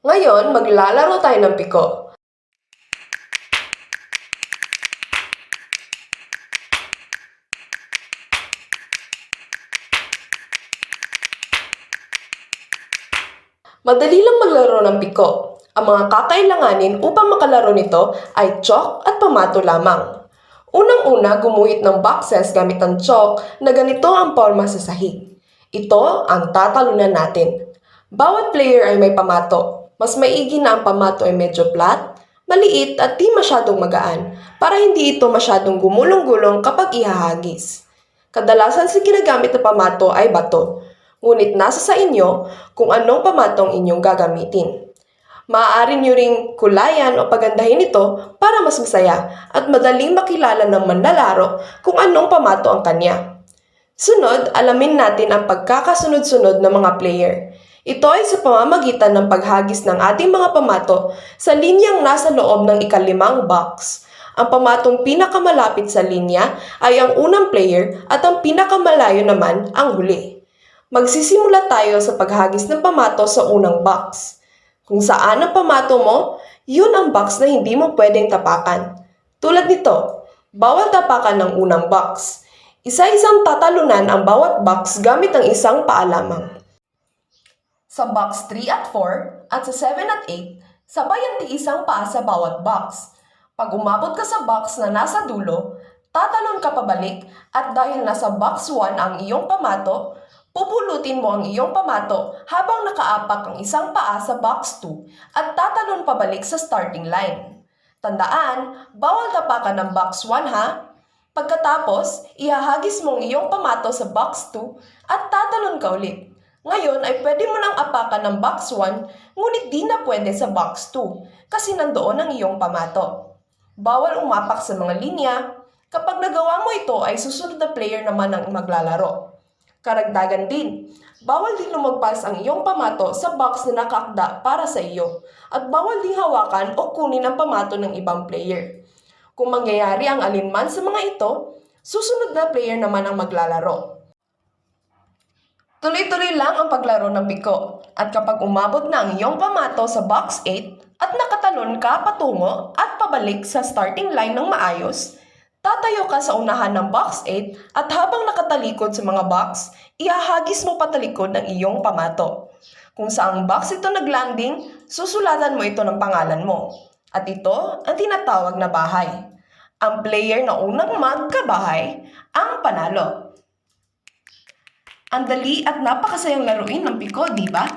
Ngayon, maglalaro tayo ng piko. Madali lang maglaro ng piko. Ang mga kakailanganin upang makalaro nito ay chalk at pamato lamang. Unang-una, gumuhit ng boxes gamit ang chalk na ganito ang porma sa sahig. Ito ang tatalunan natin. Bawat player ay may pamato. Mas maigi na ang pamato ay medyo flat, maliit at di masyadong magaan para hindi ito masyadong gumulong-gulong kapag ihahagis. Kadalasan sa ginagamit na pamato ay bato, ngunit nasa sa inyo kung anong pamatong inyong gagamitin. Maaari nyo ring kulayan o pagandahin ito para mas masaya at madaling makilala ng manlalaro kung anong pamato ang kanya. Sunod, alamin natin ang pagkakasunod-sunod ng mga player. Ito ay sa pamamagitan ng paghagis ng ating mga pamato sa linyang nasa loob ng ikalimang box. Ang pamatong pinakamalapit sa linya ay ang unang player at ang pinakamalayo naman ang huli. Magsisimula tayo sa paghagis ng pamato sa unang box. Kung saan ang pamato mo, yun ang box na hindi mo pwedeng tapakan. Tulad nito, bawal tapakan ng unang box. Isa-isang tatalunan ang bawat box gamit ang isang paa lamang. Sa box 3 at 4 at sa 7 at 8, sabay ang tiisang paa sa bawat box. Pag umabot ka sa box na nasa dulo, tatalon ka pabalik at dahil nasa box 1 ang iyong pamato, pupulutin mo ang iyong pamato habang nakaapak ang isang paa sa box 2 at tatalon pabalik sa starting line. Tandaan, bawal tapakan ng box 1 ha? Pagkatapos, ihahagis mo ang iyong pamato sa box 2 at tatalon ka ulit. Ngayon ay pwede mo nang apakan ng box 1 ngunit di na pwede sa box 2 kasi nandoon ang iyong pamato. Bawal umapak sa mga linya. Kapag nagawa mo ito ay susunod na player naman ang maglalaro. Karagdagan din, bawal din lumagpas ang iyong pamato sa box na nakaakda para sa iyo at bawal din hawakan o kunin ang pamato ng ibang player. Kung mangyayari ang alinman sa mga ito, susunod na player naman ang maglalaro. Tuloy-tuloy lang ang paglaro ng biko at kapag umabot na ang iyong pamato sa box 8 at nakatalon ka patungo at pabalik sa starting line ng maayos, tatayo ka sa unahan ng box 8 at habang nakatalikod sa mga box, ihahagis mo patalikod ng iyong pamato. Kung saang box ito naglanding, susulatan mo ito ng pangalan mo. At ito ang tinatawag na bahay. Ang player na unang magkabahay ang panalo. Ang dali at napakasayang laruin ng piko, di ba?